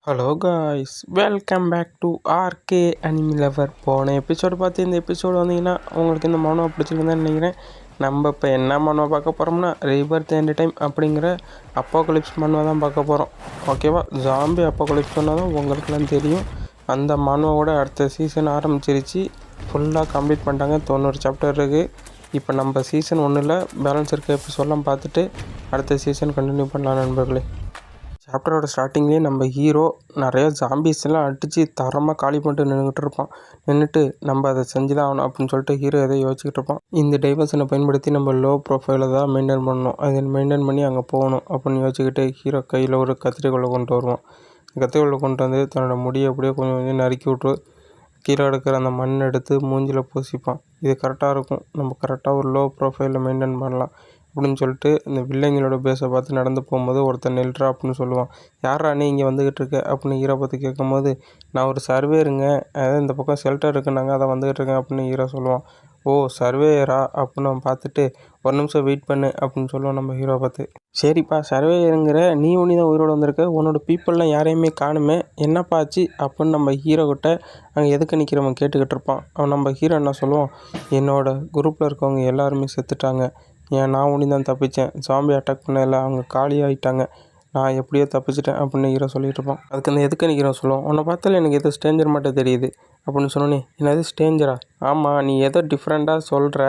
Hello guys, welcome back to RK anime lover. போன episode பார்த்து இந்த எபிசோடு வந்தீங்கன்னா உங்களுக்கு இந்த மனோ பிடிச்சிருக்குன்னு நினைக்கிறேன். நம்ம இப்போ என்ன மனோ பார்க்க போகிறோம்னா ரீபர்த் எண்ட் டைம் அப்படிங்கிற அப்போகலிப்ஸ் மனுவை தான் பார்க்க போகிறோம். ஓகேவா? ஜாம்பி அப்போகலிப்ஸ் சொன்னால் தான் உங்களுக்குலாம் தெரியும். அந்த மனுவோட அடுத்த சீசன் ஆரம்பிச்சிருச்சு. ஃபுல்லாக கம்ப்ளீட் பண்ணிட்டாங்க. 90 சாப்டர் இருக்குது. இப்போ நம்ம சீசன் 1 பேலன்ஸ் இருக்க எபிசோடெலாம் பார்த்துட்டு அடுத்த சீசன் கண்டினியூ பண்ணலாம் நண்பர்களே. சாப்டரோட ஸ்டார்டிங்லேயே நம்ம ஹீரோ நிறையா ஜாம்பிஸ் எல்லாம் அடித்து தரமாக காலி பண்ணிட்டு நின்றுட்டு நம்ம அதை செஞ்சு தான் ஆகணும் அப்படின்னு சொல்லிட்டு ஹீரோ எதை யோசிச்சுக்கிட்டு இருப்பான். இந்த டைவர்ஷனை பயன்படுத்தி நம்ம லோ ப்ரொஃபைலை தான் மெயின்டைன் பண்ணணும். அதை மெயின்டைன் பண்ணி அங்கே போகணும் அப்படின்னு யோசிச்சுக்கிட்டு ஹீரோ கையில் ஒரு கத்திரிக்கோலை கொண்டு வருவான். கத்திரிக்கோலை கொண்டு வந்து தன்னோட முடியை அப்படியே கொஞ்சம் கொஞ்சம் நறுக்கி விட்டு கீழே எடுக்கிற அந்த மண் எடுத்து மூஞ்சில் பூசிப்பான். இது கரெக்டாக இருக்கும். நம்ம கரெக்டாக ஒரு லோ ப்ரொஃபைலில் மெயின்டைன் பண்ணலாம் அப்படின்னு சொல்லிட்டு இந்த வில்லைங்களோட பேஸை பார்த்து நடந்து போகும்போது ஒருத்தர் நெல்றா அப்படின்னு சொல்லுவான். யாரா நீ இங்கே வந்துக்கிட்டு இருக்க அப்படின்னு ஹீரோ பார்த்து கேட்கும்போது, நான் ஒரு சர்வேருங்க, அதாவது இந்த பக்கம் ஷெல்டர் இருக்குன்னாங்க, அதை வந்துக்கிட்டு இருக்கேன் அப்படின்னு ஹீரோ சொல்லுவான். ஓ சர்வேயரா அப்படின்னு அவன் பார்த்துட்டு ஒரு நிமிஷம் வெயிட் பண்ணு அப்படின்னு சொல்லுவான் நம்ம ஹீரோ பார்த்து. சரிப்பா சர்வேயருங்கிற நீ ஒன்று தான் உயிரோடு வந்திருக்க, உன்னோட பீப்புளெலாம் யாரையுமே காணுமே, என்னப்பா ஆச்சு அப்படின்னு நம்ம ஹீரோ கிட்ட அங்கே எதுக்கு நிற்கிறவன் கேட்டுக்கிட்டு இருப்பான். அவன் நம்ம ஹீரோ என்ன சொல்லுவான், என்னோட குரூப்பில் இருக்கவங்க எல்லாருமே செத்துட்டாங்க, நான் ஒன்று தான் தப்பித்தேன், ஜாம்பி அட்டாக் பண்ணல, அவங்க காலி ஆகிட்டாங்க, நான் எப்படியோ தப்பிச்சிட்டேன் அப்படின்னு ஹீரோ சொல்லிகிட்டு இருப்பான். அதுக்கு அந்த எதுக்கு நிற்கிறோம் சொல்லுவோம். உன்னை பார்த்தாலும் எனக்கு எதோ ஸ்டேஞ்சர் மட்டும் தெரியுது அப்படின்னு சொன்னோன்னே, என்னது ஸ்டேஞ்சரா? ஆமாம், நீ ஏதோ டிஃப்ரெண்ட்டாக சொல்கிற,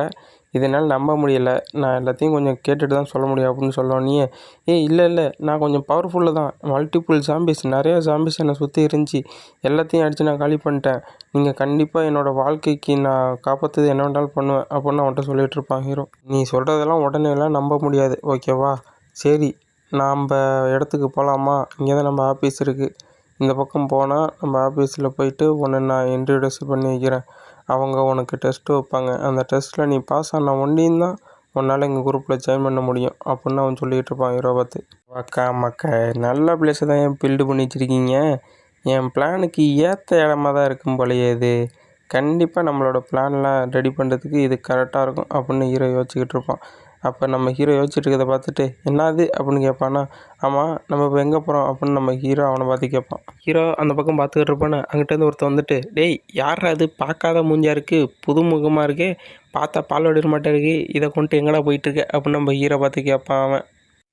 இதனால் நம்ப முடியலை, நான் எல்லாத்தையும் கொஞ்சம் கேட்டுட்டு தான் சொல்ல முடியும் அப்படின்னு சொல்லோன்னே, இல்லை நான் கொஞ்சம் பவர்ஃபுல்லு தான், மல்டிபிள் ஜாம்பிஸ், நிறையா ஜாம்பிஸ் என்னை சுற்றி இருந்துச்சு, எல்லாத்தையும் அடித்து நான் காலி பண்ணிட்டேன், நீங்கள் கண்டிப்பாக என்னோடய வாழ்க்கைக்கு நான் காப்பாற்றுறது என்ன வேண்டாலும் பண்ணுவேன் அப்படின்னு அவன்கிட்ட சொல்லிகிட்டு இருப்பான் ஹீரோ. நீ சொல்கிறதெல்லாம் உடனேலாம் நம்ப முடியாது, ஓகேவா? சரி, நாம் இடத்துக்கு போகலாமா? இங்கே தான் நம்ம ஆஃபீஸ் இருக்குது, இந்த பக்கம் போனால் நம்ம ஆஃபீஸில் போயிட்டு உன்னை நான் இன்ட்ரடியூஸ் பண்ணி வைக்கிறேன், அவங்க உனக்கு டெஸ்ட்டு வைப்பாங்க, அந்த டெஸ்ட்டில் நீ பாஸ் ஆன ஒன்றையும் தான் உன்னால் எங்கள் குரூப்பில் ஜாயின் பண்ண முடியும் அப்படின்னு அவன் சொல்லிகிட்டு இருப்பான் ஹீரோ பார்த்து. மக்கா நல்ல பிளேஸை தான் ஏன் பில்டு பண்ணி வச்சுருக்கீங்க, என் பிளானுக்கு ஏற்ற இடமா தான் இருக்கும் போலையே, இது கண்டிப்பாக நம்மளோட பிளான்லாம் ரெடி பண்ணுறதுக்கு இது கரெக்டாக இருக்கும் அப்படின்னு ஹீரோ யோசிச்சுக்கிட்டு இருப்பான். அப்போ நம்ம ஹீரோ யோசிச்சுட்டு இருக்கிறத பார்த்துட்டு, என்னது அப்படின்னு கேட்பானா, ஆமாம் நம்ம இப்போ எங்கே போகிறோம் அப்படின்னு நம்ம ஹீரோ அவனை பார்த்து கேட்பான். ஹீரோ அந்த பக்கம் பார்த்துக்கிட்டு இருப்பானே, அங்கிட்டேருந்து ஒருத்தர் வந்துட்டு, டேய் யாரா அது, பார்க்காத மூஞ்சியாக இருக்குது, புது முகமாக இருக்குது, பார்த்தா பால் வடிற மாட்டே இருக்குது, இதை கொண்டு எங்கடா போயிட்டுருக்கு அப்படின்னு நம்ம ஹீரோ பார்த்து கேட்பான் அவன்.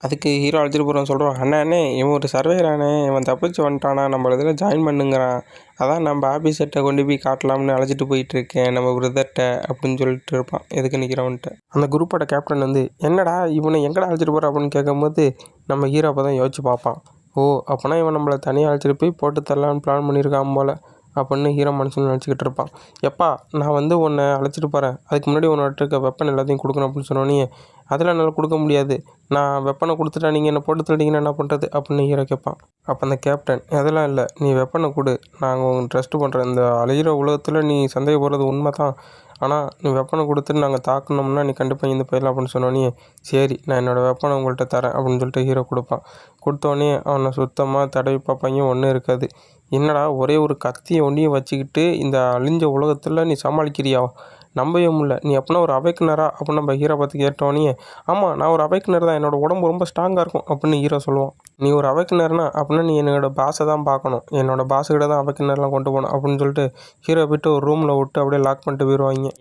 அதுக்கு ஹீரோ அழைச்சிட்டு போகிறான். சொல்கிறான், அண்ணே இவன் ஒரு சர்வேரானே, இவன் தப்பிச்சு வந்துட்டானா, நம்மள இதில் ஜாயின் பண்ணுங்கிறான், அதான் நம்ம ஆஃபீஸர்கிட்ட கொண்டு போய் காட்டலாம்னு அழைச்சிட்டு போயிட்டுருக்கேன் நம்ம பிரதர்கிட்ட அப்படின்னு சொல்லிட்டு இருப்பான். எதுக்கு நிற்கிறவன்ட்டு அந்த குரூப்போட கேப்டன் வந்து, என்னடா இவனை எங்கடா அழைச்சிட்டு போகிற அப்படின்னு கேட்கும்போது நம்ம ஹீரோ அப்போ தான் யோசிச்சு பார்ப்பான். ஓ அப்போனா இவன் நம்மளை தனியாக அழைச்சிட்டு போய் போட்டு தரலான்னு பிளான் பண்ணியிருக்கான் போல் அப்படின்னு ஹீரோ மனுஷன் நினச்சிக்கிட்டு இருப்பான். எப்பா நான் வந்து உன்னை அழைச்சிட்டு போகிறேன், அதுக்கு முன்னாடி உன்னோட இருக்க வெப்பன் எல்லாத்தையும் கொடுக்கணும் அப்படின்னு சொன்னோன்னே, அதெல்லாம் என்னால் கொடுக்க முடியாது, நான் வெப்பனை கொடுத்துட்டா நீங்கள் என்னை போட்டு தள்ளிட்டீங்கன்னா என்ன பண்ணுறது அப்படின்னு ஹீரோ கேட்பான். அப்போ அந்த கேப்டன், அதெல்லாம் இல்லை, நீ வெப்பனை கொடு, நாங்கள் உங்களுக்கு ட்ரஸ்ட்டு பண்ணுறேன், இந்த அழிகிற உலகத்தில் நீ சந்தேகப்படுறது உண்மை தான், ஆனால் நீ வெப்பனை கொடுத்துட்டு நாங்கள் தாக்கணும்னா நீ கண்டிப்பாக இந்த போயிடலாம் அப்படின்னு சொன்னோன்னே, சரி நான் என்னோடய வெப்பனை உங்கள்கிட்ட தரேன் அப்படின்னு சொல்லிட்டு ஹீரோ கொடுப்பான். கொடுத்தோடனே அவனை சுத்தமாக தடவி பார்ப்பாங்க, ஒன்றும் இருக்காது. என்னடா ஒரே ஒரு கத்தியை ஒன்றையும் வச்சுக்கிட்டு இந்த அழிஞ்ச உலகத்தில் நீ சமாளிக்கிறியா, நம்பவே முடியல, நீ அப்படின்னா ஒரு அவைக்குனரா அப்படின்னு நம்ம ஹீரோ பார்த்து கேட்டோன்னே, ஆமாம் நான் ஒரு அவைக்குனர் தான், என்னோடய உடம்பு ரொம்ப ஸ்ட்ராங்காக இருக்கும் அப்படின்னு ஹீரோ சொல்லுவான். நீ ஒரு அவைக்குனர்னா அப்படின்னா நீ என்னோடய பாஸை தான் பார்க்கணும், என்னோடய பாஸுக்கிட்ட தான் அவைக்குனர்லாம் கொண்டு போகணும் அப்படின்னு சொல்லிட்டு ஹீரோ போய்ட்டு ஒரு ரூமில் விட்டு அப்படியே லாக் பண்ணிட்டு போயிடுவாங்க.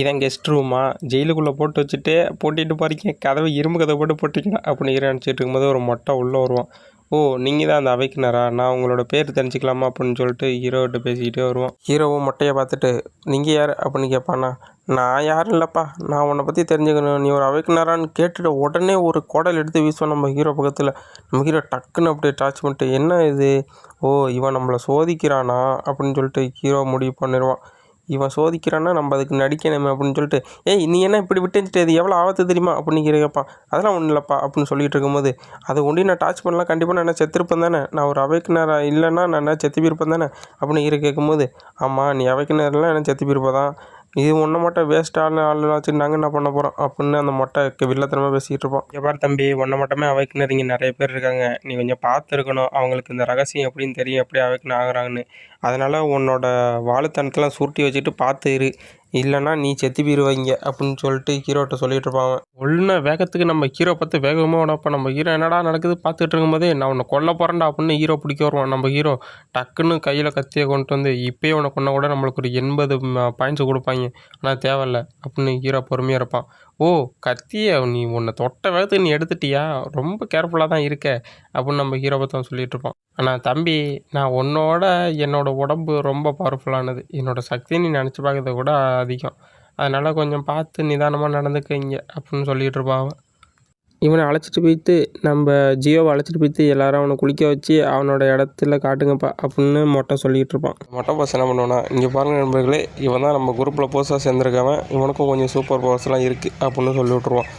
இதான் கெஸ்ட் ரூமா, ஜெயிலுக்குள்ளே போட்டு வச்சுட்டு போட்டிட்டு பாருங்க, கதவை இரும்பு கதை போட்டு போட்டிங்கன்னா அப்படின்னு ஹீரோ நினச்சிட்டு இருக்கும்போது ஒரு மொட்டை உள்ளே வருவான். ஓ நீங்கள் தான் அந்த அவைக்குனரா, நான் உங்களோட பேர் தெரிஞ்சுக்கலாமா அப்படின்னு சொல்லிட்டு ஹீரோகிட்ட பேசிக்கிட்டே வருவோம். ஹீரோவும் மொட்டையை பார்த்துட்டு, நீங்கள் யார் அப்படின்னு கேட்பானா, நான் யாரும் இல்லைப்பா, நான் உன்னை பற்றி தெரிஞ்சுக்கணும், நீ ஒரு அவைக்குனரான்னு கேட்டுட்டு உடனே ஒரு குடல் எடுத்து வீசுவோம் நம்ம ஹீரோ பக்கத்தில். நம்ம ஹீரோ டக்குன்னு அப்படியே டாச் பண்ணிட்டு, என்ன இது, ஓ இவன் நம்மளை சோதிக்கிறானா அப்படின்னு சொல்லிட்டு ஹீரோ முடிவு பண்ணிடுவான். இவன் சோதிக்கிறான்னா நம்ம அதுக்கு நடிக்கணுமே அப்படின்னு சொல்லிட்டு, நீ என்ன இப்படி விட்டுட்டு, இது எவ்வளோ ஆபத்து தெரியுமா அப்படின்னு கேட்பான். அதெல்லாம் ஒன்றும் இல்லைப்பா அப்படின்னு சொல்லிட்டு இருக்கும்போது, அதை ஒண்டி நான் டாச் பண்ணலாம், கண்டிப்பாக நான் என்ன செத்துருப்பேன் தானே, நான் ஒரு அவைக்குனர் இல்லைன்னா நான் என்ன செத்து போயிருப்பேன் தானே அப்படின்னு ஹீரோ கேட்கும்போது, ஆமாம் நீ அவைக்குனர்லாம் என்ன செத்து போயிருப்பதான், இது ஒன்றை மட்டும் வேஸ்ட்டான ஆள் வச்சு நாங்கள் என்ன பண்ண போகிறோம் அப்படின்னு அந்த மொட்டை வில்லத்தனமாக பேசிக்கிட்டு இருப்போம். எவ்வாறு தம்பி ஒன்றை மட்டுமே அவைக்குனர் இங்கே நிறைய பேர் இருக்காங்க, நீ கொஞ்சம் பார்த்துருக்கணும், அவங்களுக்கு இந்த ரகசியம் எப்படின்னு தெரியும், எப்படி அவைக்குனர் ஆகுறாங்கன்னு, அதனால் உன்னோட வாழுத்தனத்தெலாம் சுருட்டி வச்சுட்டு பார்த்து இரு, இல்லைன்னா நீ செத்து போயிடுவாங்க அப்படின்னு சொல்லிட்டு ஹீரோட்ட சொல்லிட்டு இருப்பாங்க. ஒழுங்காக வேகத்துக்கு நம்ம ஹீரோ பார்த்து வேகமாக உடப்பா நம்ம ஹீரோ என்னடா நடக்குது பார்த்துட்டு இருக்கும்போதே நான் உன்னை கொல்ல போகிறேன்டா அப்படின்னு ஹீரோ பிடிக்க வருவான். நம்ம ஹீரோ டக்குன்னு கையில் கத்தியை கொண்டு வந்து இப்போயே உன்னை கொண்டா கூட நம்மளுக்கு ஒரு 80 பாயிண்ட்ஸ் கொடுப்பாங்க, ஆனால் தேவையில்ல அப்படின்னு ஹீரோ பொறுமையாக இருப்பான். ஓ கத்தியை நீ உன்னை தொட்ட வேகத்துக்கு நீ எடுத்துட்டியா, ரொம்ப கேர்ஃபுல்லாக தான் இருக்க அப்படின்னு நம்ம ஹீரோ பார்த்து சொல்லிட்டு இருப்பான். ஆனால் தம்பி, நான் உன்னோட என்னோடய உடம்பு ரொம்ப பவர்ஃபுல்லானது, என்னோடய சக்தியை நீ நினச்சி பார்க்கறத கூட அதிகம், அதனால் கொஞ்சம் பார்த்து நிதானமாக நடந்துக்கங்க அப்படின்னு சொல்லிகிட்டு இருப்பான். இவனை அழைச்சிட்டு போயிட்டு நம்ம ஜியோவை அழைச்சிட்டு போயிட்டு எல்லாரும் அவனை குளிக்க வச்சு அவனோட இடத்துல காட்டுங்கப்பா அப்படின்னு மொட்டை சொல்லிகிட்டு இருப்பான். மொட்டை பாஸ் என்ன பண்ணுவானா, இங்கே பாருங்கள் நண்பர்களே, இவன் தான் நம்ம குரூப்பில் புதுசாக சேர்ந்துருக்கவன், இவனுக்கும் கொஞ்சம் சூப்பர் பவர்ஸ்லாம் இருக்குது அப்படின்னு சொல்லி விட்ருவான்.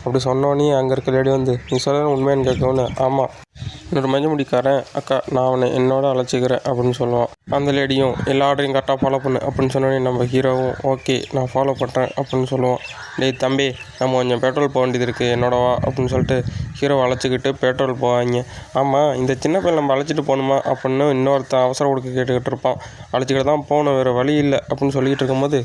அப்படி சொன்னோன்னே அங்கே இருக்க லேடி வந்து நீ சொல்கிற உண்மையானு கேட்கவுன்னு, ஆமாம் என்னோட மஞ்சள் முடிக்காரன் அக்கா, நான் அவனை என்னோட அழைச்சிக்கிறேன் அப்படின்னு சொல்லுவான். அந்த லேடியும் எல்லா ஆர்டரையும் கரெக்டாக ஃபாலோ பண்ணு அப்படின்னு சொன்னோடனே நம்ம ஹீரோவும் ஓகே நான் ஃபாலோ பண்ணுறேன் அப்படின்னு சொல்லுவான். டேய் தம்பி, நம்ம கொஞ்சம் பெட்ரோல் போக வேண்டியது இருக்குது என்னோடவா அப்படின்னு சொல்லிட்டு ஹீரோவை அழைச்சிக்கிட்டு பெட்ரோல் போவாங்க. ஆமாம் இந்த சின்ன பையன் நம்ம அழைச்சிட்டு போகணுமா அப்படின்னு இன்னொருத்தன் அவசரம் கொடுக்க கேட்டுக்கிட்டு இருப்பான். அழைச்சிக்கிட்டு தான் போகணும், வேறு வழி இல்லை அப்படின்னு சொல்லிக்கிட்டு இருக்கும்போது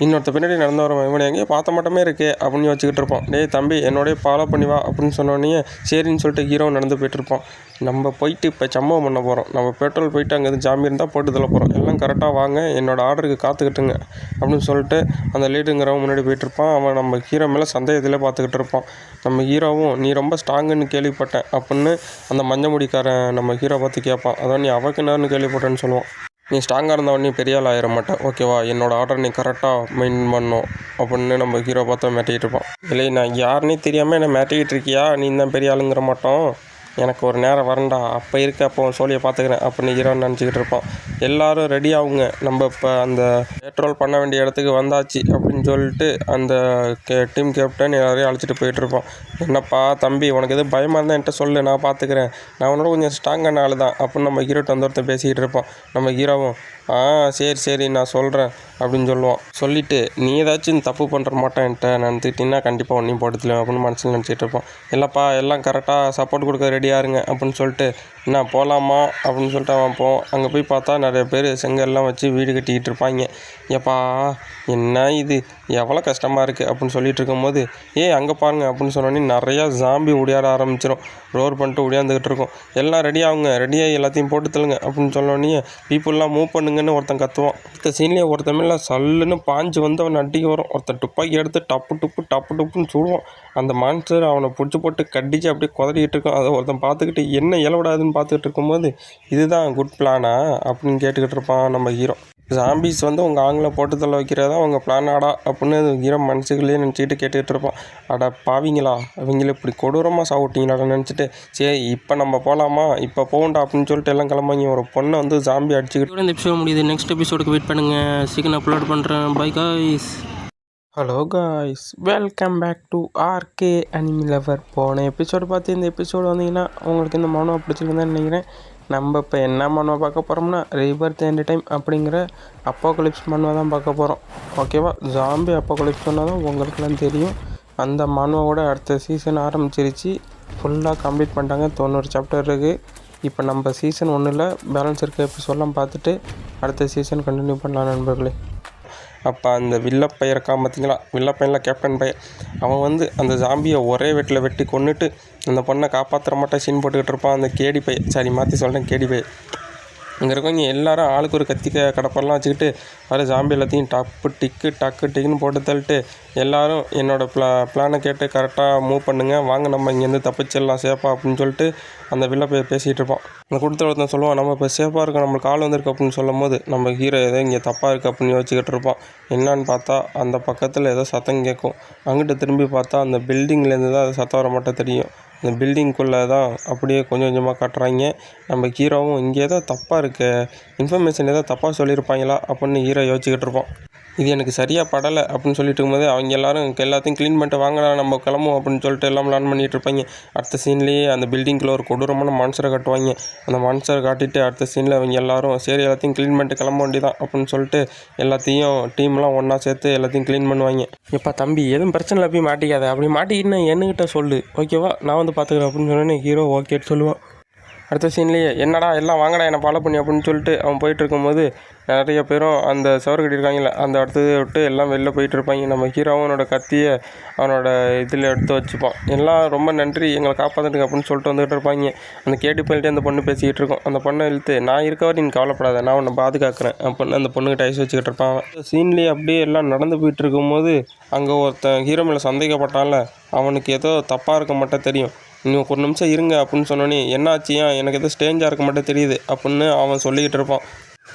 இன்னொருத்த பின்னாடி நடந்து வரவன் இவனை எங்கேயும் பார்த்த மாட்டமே இருக்கே அப்படின்னு வச்சுக்கிட்டு இருப்பான். டேய் தம்பி என்னோடய ஃபாலோ பண்ணி வா அப்படின்னு சொன்னோடனே சரின்னு சொல்லிட்டு ஹீரோ நடந்து போயிட்டுருப்பான். நம்ம போயிட்டு இப்போ சம்பவம் பண்ண போகிறோம், நம்ம பெட்ரோல் போயிட்டு அங்கே ஜாமி இருந்தால் போட்டு தள்ள போகிறோம், எல்லாம் கரெக்டாக வாங்க என்னோடய ஆர்டருக்கு காத்துக்கிட்டுங்க அப்படின்னு சொல்லிட்டு அந்த லீடுங்கிறவன் முன்னாடி போயிட்டுருப்பான். அவன் நம்ம ஹீரோ மேலே சந்தேகத்திலே பார்த்துக்கிட்டு இருப்பான். நம்ம ஹீரோவும் நீ ரொம்ப ஸ்ட்ராங்குன்னு கேள்விப்பட்டேன் அப்படின்னு அந்த மஞ்சள் முடிக்காரன் நம்ம ஹீரோ பார்த்து கேட்பான். அதான் நீ அவக்கு நேரம்னு கேள்விப்பட்டேன்னு சொல்லுவான். நீ ஸ்ட்ராங்காக இருந்தவொடனே பெரிய ஆள் ஆயிட மாட்டேன் ஓகேவா, என்னோடய ஆர்டர் நீ கரெக்டாக மெயின்டைன் பண்ணணும் அப்படின்னு நம்ம ஹீரோ பார்த்தா மிரட்டிக்கிட்டு இருப்பான். இல்லை நான் யாருன்னே தெரியாமல் என்னை மிரட்டிக்கிட்டு இருக்கியா, நீ தான் பெரிய ஆளுங்கிற மாட்டோம், எனக்கு ஒரு நேரம் வரண்டா, அப்போ இருக்க அப்போ சோழியை பார்த்துக்கிறேன் அப்படின்னு ஹீரோன்னு நினச்சிக்கிட்டு இருப்பான். எல்லோரும் ரெடி ஆகுங்க, நம்ம இப்போ அந்த பெட்ரோல் பண்ண வேண்டிய இடத்துக்கு வந்தாச்சு அப்படின்னு சொல்லிட்டு அந்த டீம் கேப்டன் எல்லாரையும் அழைச்சிட்டு போயிட்டுருப்பான். என்னப்பா தம்பி உனக்கு எதுவும் பயமாக இருந்தால் என்கிட்ட சொல்லு, நான் பார்த்துக்கிறேன், நான் உன்னோட கொஞ்சம் ஸ்ட்ராங்கான ஆள் தான் அப்படின்னு நம்ம ஹீரோட்ட வந்து ஒருத்தன் பேசிக்கிட்டு இருப்பான். நம்ம ஹீரோவும் சரி நான் சொல்கிறேன் அப்படின்னு சொல்லுவான். சொல்லிவிட்டு நீ ஏதாச்சும் தப்பு பண்ணுற மாட்டேன் என்கிட்ட நினச்சிக்கிட்டீங்கன்னா கண்டிப்பாக ஒன்றையும் போட்டுக்கலாம் அப்படின்னு மனசில் நினச்சிட்டு இருப்பான். இல்லைப்பா எல்லாம் கரெக்டாக சப்போர்ட் கொடுக்க ரெடியாக இருங்க அப்படின்னு சொல்லிட்டு என்ன போகலாமா அப்படின்னு சொல்லிட்டு அவன் போவான். அங்கே போய் பார்த்தா நிறைய பேர் செங்கல்லாம் வச்சு வீடு கட்டிக்கிட்டு இருப்பாங்க. ஏப்பா என்ன இது எவ்வளோ கஷ்டமாக இருக்குது அப்படின்னு சொல்லிட்டு இருக்கும்போது அங்கே பாருங்கள் அப்படின்னு சொன்னோன்னே நிறையா ஜாம்பி ஓடியாட ஆரம்பிச்சிடும். ரோர் பண்ணிட்டு ஓடியாந்துக்கிட்டு இருக்கும். எல்லாம் ரெடி ஆகுங்க, ரெடியாகி எல்லாத்தையும் போட்டு தள்ளுங்க அப்படின்னு சொன்னோன்னே பீப்புளெலாம் மூவ் பண்ணுங்கன்னு ஒருத்தன் கத்துவான். அடுத்த சீன்லேயே ஒருத்தன் மேலே சல்லுன்னு பாஞ்சு வந்து அவன் அடிக்க வரும். ஒருத்தன் துப்பாக்கி எடுத்து டப்பு டப்புன்னு சுடுவான். அந்த மான்ஸ்டர் அவனை பிடிச்சி போட்டு கடிச்சு அப்படியே குதறிக்கிட்டு இருக்கும். அதை ஒருத்தன் பார்த்துக்கிட்டு என்ன இலவிடாதுன்னு பார்த்துக்கிட்டு இருக்கும்போது இதுதான் குட் பிளானா அப்படின்னு கேட்டுக்கிட்டு இருப்பான் நம்ம ஹீரோ. ஜாம்பிஸ் வந்து உங்கள் ஆங்கில போட்டு தள்ள வைக்கிறதா உங்கள் பிளானாடா அப்படின்னு ஹீரோ மனசுக்குள்ளேயே நினச்சிக்கிட்டு கேட்டுக்கிட்டு இருப்பான். அட பாவிங்களா, அவங்கள இப்படி கொடூரமாக சாப்பிட்டீங்களாட நினச்சிட்டு சரி இப்போ நம்ம போகலாமா, இப்போ போகண்டா அப்படின்னு சொல்லிட்டு எல்லாம் கிளம்பாங்க. ஒரு பொண்ணை வந்து ஜாம்பி அடிச்சுக்கிட்டு இந்த எபிசோட் முடியுது. நெக்ஸ்ட் எபிசோடுக்கு வெயிட் பண்ணுங்கள், சீக்கிரம் அப்லோட் பண்ணுறேன். Bye guys. Hello guys, welcome back to RK anime lover. போன எபிசோடு பார்த்து இந்த எபிசோடு வந்தீங்கன்னா உங்களுக்கு இந்த மனோ பிடிச்சிருக்குன்னு நினைக்கிறேன். நம்ம இப்போ என்ன மனுவை பார்க்க போகிறோம்னா ரீபர்த் எண்ட் டைம் அப்படிங்கிற அப்போகலிப்ஸ் மனுவை தான் பார்க்க போகிறோம் ஓகேவா. ஜாம்பி அப்போகலிப்ஸ் சொன்னால் தான் உங்களுக்குலாம் தெரியும். அந்த மனுவோட அடுத்த சீசன் ஆரம்பிச்சிருச்சு, ஃபுல்லாக கம்ப்ளீட் பண்ணிட்டாங்க. 90 சாப்டர் இருக்குது. இப்போ நம்ம சீசன் 1ல் பேலன்ஸ் இருக்க எபிசோடெலாம் பார்த்துட்டு அடுத்த சீசன் கண்டினியூ பண்ணலாம் நண்பர்களே. அப்போ அந்த வில்லப்பையன் இருக்கான் பார்த்தீங்களா, வில்லப்பையனில் கேப்டன் பையன், அவன் வந்து அந்த ஜாம்பியை ஒரே வெட்டில் வெட்டி கொண்டுட்டு அந்த பொண்ணை காப்பாற்றுற மாட்டேன் சீன் போட்டுக்கிட்டு இருப்பான். அந்த கேடி பையன், சாரி மாற்றி சொல்கிறேன், கேடி பையன். இங்கே இருக்கவங்க எல்லாரும் ஆளுக்கு ஒரு கத்தி கடப்பெல்லாம் வச்சுக்கிட்டு வர ஜாம்பி எல்லாத்தையும் டக்கு டிக்குன்னு போட்டு தள்ளிட்டு எல்லோரும் என்னோடய பிளானை கேட்டு கரெக்டாக மூவ் பண்ணுங்கள், வாங்க நம்ம இங்கேருந்து தப்பிச்சிடலாம் சேஃபாக அப்படின்னு சொல்லிட்டு அந்த வில்ல பேசிகிட்டு இருப்பான். அந்த கொடுத்த ஒருத்தன் சொல்லுவான், நம்ம இப்போ சேஃபாக இருக்கோம், நம்மளுக்கு ஆள் வந்திருக்கு அப்படின்னு சொல்லும் போது நம்ம ஹீரோ ஏதோ இங்கே தப்பாக இருக்குது அப்படின்னு யோசிச்சுக்கிட்டு இருப்பான். என்னான்னு பார்த்தா அந்த பக்கத்தில் ஏதோ சத்தம் கேட்கும். அங்கிட்ட திரும்பி பார்த்தா அந்த பில்டிங்லேருந்து தான் அது சத்தம் வர மட்டும் தெரியும். அந்த பில்டிங்குள்ளே தான் அப்படியே கொஞ்சம் கொஞ்சமாக காட்டுறாங்க. நம்ம ஹீரோவும் இங்கே ஏதோ தப்பாக இருக்குது, இன்ஃபர்மேஷன் ஏதோ தப்பாக சொல்லியிருப்பாங்களா அப்படின்னு ஹீரோ யோசிச்சுக்கிட்டு இருப்போம். இது எனக்கு சரியாக படலை அப்படின்னு சொல்லிட்டு இருக்கும்போது அவங்க எல்லாத்தையும் க்ளீன் பண்ணிட்டு வாங்கடா நம்ம கிளம்பும் அப்படின்னு சொல்லிட்டு எல்லாம் பிளான் பண்ணிகிட்டு இருப்பாங்க. அடுத்த சீன்லேயே அந்த பில்டிங்கில் ஒரு கொடூரமான மான்ஸ்டரை காட்டுவாங்க. அந்த மான்ஸ்டரை காட்டிட்டு அடுத்த சீனில் அவங்க எல்லாரும் சரி எல்லாத்தையும் க்ளீன் பண்ணிட்டு கிளம்ப வேண்டியதான் அப்படின்னு சொல்லிட்டு எல்லாத்தையும் டீம்லாம் ஒன்றா சேர்த்து எல்லாத்தையும் க்ளீன் பண்ணுவாங்க. இப்போ தம்பி எதுவும் பிரச்சனை இல்லை, போய் மாட்டிக்காத, அப்படி மாட்டிக்கிட்டு என்கிட்ட சொல்லு ஓகேவா, நான் வந்து பார்த்துக்கிறேன் அப்படின்னு சொன்னோன்னே ஹீரோ ஓகேன்னு சொல்லுவான். அடுத்த சீன்லேயே என்னடா எல்லாம் வாங்கடா என்னை ஃபாலோ பண்ணி அப்படின்னு சொல்லிட்டு அவன் போயிட்டு இருக்கும்போது நிறைய பேரும் அந்த சவறு கட்டியிருக்காங்கல்ல அந்த இடத்துல விட்டு எல்லாம் வெளில போயிட்டு இருப்பாங்க. நம்ம ஹீரோவும் அவனோட கத்தியை அவனோட இதில் எடுத்து வச்சுப்பான். எல்லாம் ரொம்ப நன்றி எங்களை காப்பாற்றுங்க அப்படின்னு சொல்லிட்டு வந்துகிட்டு இருப்பாங்க. அந்த கேட்டு போயிட்டு அந்த பொண்ணு பேசிக்கிட்டு இருக்கோம். அந்த பொண்ணை இழுத்து நான் இருக்கவரை நீங்கள் கவலைப்படாத, நான் உன்னை பாதுகாக்கிறேன் அப்படின்னு அந்த பொண்ணுக்கிட்ட ஐஸ் வச்சுக்கிட்டு இருப்பான். சீன்லேயே அப்படியே எல்லாம் நடந்து போயிட்டு இருக்கும்போது அங்கே ஒருத்தன் ஹீரோ மேலே சந்தேகப்பட்டான்ல, அவனுக்கு ஏதோ தப்பாக இருக்க மட்டும் தெரியும். இன்னும் ஒரு நிமிஷம் இருங்க அப்படின்னு சொன்னோன்னே என்னாச்சியா எனக்கு எதோ ஸ்டேஞ்சாக இருக்க மட்டும் தெரியுது அப்படின்னு அவன் சொல்லிக்கிட்டு இருப்பான்.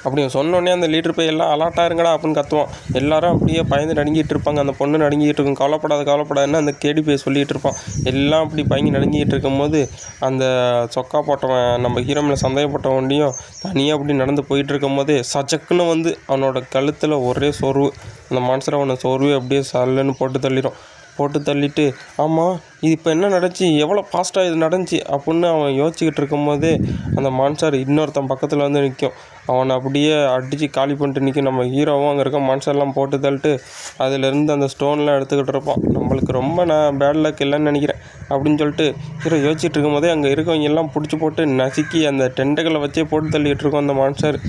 அப்படி சொன்னோடனே அந்த லீடர் போய் எல்லாம் அலாட்டாக இருங்கடா அப்படின்னு கத்துவான். எல்லாரும் அப்படியே பயந்து நடுங்கிட்டு இருப்பாங்க. அந்த பொண்ணு நடுங்கிட்டு இருக்கும். கவலைப்படாதுன்னு அந்த கேடி போய் சொல்லிகிட்டு இருப்பான். எல்லாம் அப்படி பயங்கி நடுங்கிட்டு இருக்கும்போது அந்த சொக்கா போட்டவன் நம்ம ஹீரோ மேலே சந்தேகப்பட்டவன்டையும் தனியாக அப்படி நடந்து போயிட்டு இருக்கும்போதே சச்சக்குன்னு வந்து அவனோட கழுத்தில் ஒரே சோர்வு. அந்த மான்ஸ்டர் அவனை சோர்வே அப்படியே சல்லுன்னு போட்டு தள்ளிட்டு ஆமாம் இது இப்போ என்ன நடந்துச்சு, எவ்வளோ ஃபாஸ்ட்டாக இது நடந்துச்சு அப்படின்னு அவன் யோசிச்சுக்கிட்டு இருக்கும்போதே அந்த மான்ஸ்டர் இன்னொருத்தன் பக்கத்தில் வந்து நிற்கும். அவனை அப்படியே அடித்து காலி பண்ணிட்டு நிற்கும். நம்ம ஹீரோவும் அங்கே இருக்க மான்ஸ்டர்லாம் போட்டு தள்ளிட்டு அதிலேருந்து அந்த ஸ்டோன்லாம் எடுத்துக்கிட்டு இருப்பான். நம்மளுக்கு ரொம்ப நான் பேட் லக் இல்லைன்னு நினைக்கிறேன் அப்படின்னு சொல்லிட்டு ஹீரோ யோசிச்சுட்டு இருக்கும்போதே அங்கே இருக்கவங்க எல்லாம் பிடிச்சி போட்டு நசுக்கி அந்த டெண்டகளை வச்சே போட்டு தள்ளிகிட்டு இருக்கோம் அந்த மான்ஸ்டர்.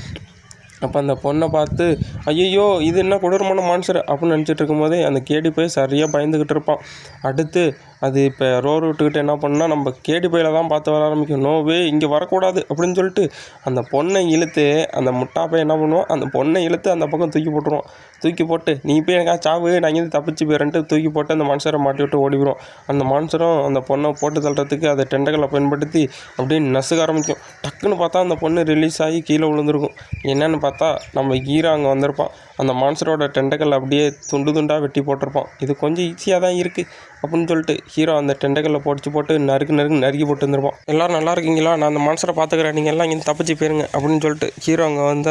அப்போ அந்த பொண்ணை பார்த்து ஐயோ இது என்ன கொடூரமான மான்ஸ்டர் அப்படின்னு நினச்சிட்டு இருக்கும்போதே அந்த கேடி போய் சரியாக பயந்துக்கிட்டு இருப்பான். அடுத்து அது இப்போ ரோடு விட்டுக்கிட்டு என்ன பண்ணால் நம்ம கேடி பையில தான் பார்த்து வர ஆரம்பிக்கும். நோவே இங்கே வரக்கூடாது அப்படின்னு சொல்லிட்டு அந்த பொண்ணை இழுத்து அந்த முட்டாப்பை என்ன பண்ணுவோம், அந்த பொண்ணை இழுத்து அந்த பக்கம் தூக்கி போட்டு நீ போய் எனக்கா சாவு நான் இங்கேருந்து தப்பிச்சு போயிறேன்ட்டு தூக்கி போட்டு அந்த மான்ஸ்டரை மாட்டி விட்டு ஓடிவிடும். அந்த மான்ஸ்டரும் அந்த பொண்ணை போட்டு தள்ளுறதுக்கு அதை டெண்டகளை பயன்படுத்தி அப்படியே நசுக்க ஆரம்பிக்கும். டக்குன்னு பார்த்தா அந்த பொண்ணு ரிலீஸ் ஆகி கீழே விழுந்துருக்கும். என்னென்னு பார்த்தா நம்ம ஹீரோ அங்கே வந்திருப்பான். அந்த மான்ஸ்டரோட டெண்டகள் அப்படியே துண்டாக வெட்டி போட்டிருப்பான். இது கொஞ்சம் ஈஸியாக தான் இருக்குது அப்படின்னு சொல்லிட்டு ஹீரோ அந்த டெண்டகளில் போட்டு நறுக்கி போட்டு வந்துருப்பான். எல்லோரும் நல்லா இருக்கீங்களா, நான் அந்த மான்ஸ்டரை பார்த்துக்கிறேன், நீங்கள் எல்லாம் இங்கே தப்பிச்சு போயிருங்க அப்படின்னு சொல்லிட்டு ஹீரோ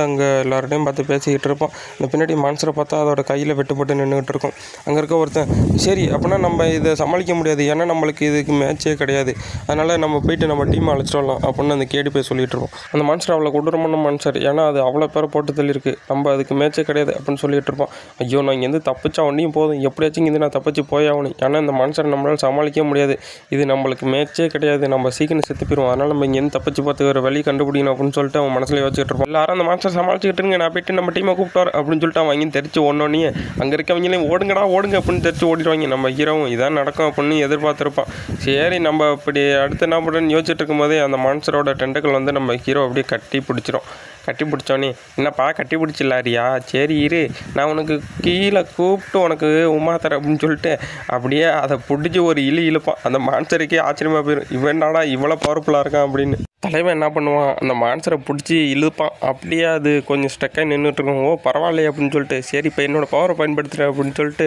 அங்கே எல்லாரோடையும் பார்த்து பேசிக்கிட்டு இருப்பான். அந்த பின்னாடி மான்ஸ்டரை பார்த்தா அதோட கையில் வெட்டுப்பட்டு நின்றுக்கிட்டு இருக்கும். அங்கே இருக்க ஒருத்தன் சரி அப்படின்னா நம்ம இதை சமாளிக்க முடியாது, ஏன்னா நம்மளுக்கு இதுக்கு மேட்சே கிடையாது, அதனால் நம்ம போயிட்டு நம்ம டீமை அழைச்சிட்டு வரலாம் அப்படின்னு அந்த கேடி போய் சொல்லிட்டு இருப்போம். அந்த மான்ஸ்டர் அவ்வளோ கொடூரமான மான்ஸ்டர், ஏன்னா அது அவ்வளோ பேரை போட்டு தள்ளியிருக்கு, நம்ம அதுக்கு மேட்சே கிடையாது அப்படின்னு சொல்லிட்டு இருப்பான். ஐயோ நான் இங்கேருந்து தப்பிச்சா ஒன்றையும் போதும், எப்படியாச்சும் இங்கேருந்து நான் தப்பிச்சு போயாகணும், ஏன்னா இந்த மான்ஸ்டரை நம்மளால் சமாளிக்க முடியாது, இது நம்மளுக்கு மேட்சே கிடையாது, நம்ம சீக்கிரம் செத்து போயிடுவோம், அதனால் நம்ம இங்கேருந்து தப்பிச்சு பார்த்து ஒரு வழி கண்டுபிடிக்கணும் அப்படின்னு சொல்லிட்டு அவன் மனசில் யோசிச்சுட்டு இருப்பான். எல்லாரும் அந்த மான்ஸ்டர் சமாளிச்சுக்கிட்டு இருங்க, நான் போயிட்டு நம்ம டீமை கூப்பிட்டார் அப்படின்னு சொல்லிட்டு அவன் அங்கேயும் தெரிச்சு ஓடனோடனே அங்கே இருக்கவங்களே ஓடுங்க அப்படின்னு தெரிச்சு ஓடிடுவாங்க. நம்ம ஹீரோவும் இதான் நடக்கும் அப்படின்னு எதிர்பார்த்துருப்பான். சரி நம்ம இப்படி அடுத்து என்ன பண்ணுறேன்னு யோசிச்சுட்டு இருக்கும்போதே அந்த மான்ஸ்டரோட டெண்டர்கள் வந்து நம்ம ஹீரோ அப்படியே கட்டி பிடிச்சோன்னே என்னப்பா கட்டி பிடிச்சிடலாரியா, சரி இரு நான் உனக்கு கீழே கூப்பிட்டு உனக்கு உமா தரேன் அப்படின்னு சொல்லிட்டு அப்படியே அதை பிடிச்சி ஒரு இழுப்பான். அந்த மான்ஸ்டருக்கே ஆச்சரியமாக போயிடும், இவன் நாடா இவ்வளோ பவர்ஃபுல்லாக இருக்கான் அப்படின்னு. தலைவன் என்ன பண்ணுவான், அந்த மான்ஸ்டரை பிடிச்சி இழுப்பான். அப்படியே அது கொஞ்சம் ஸ்டக்காக நின்றுட்டுருக்கும். ஓ பரவாயில்லையே அப்படின்னு சொல்லிட்டு சரி இப்போ என்னோடய பவரை பயன்படுத்துகிறேன் அப்படின்னு சொல்லிட்டு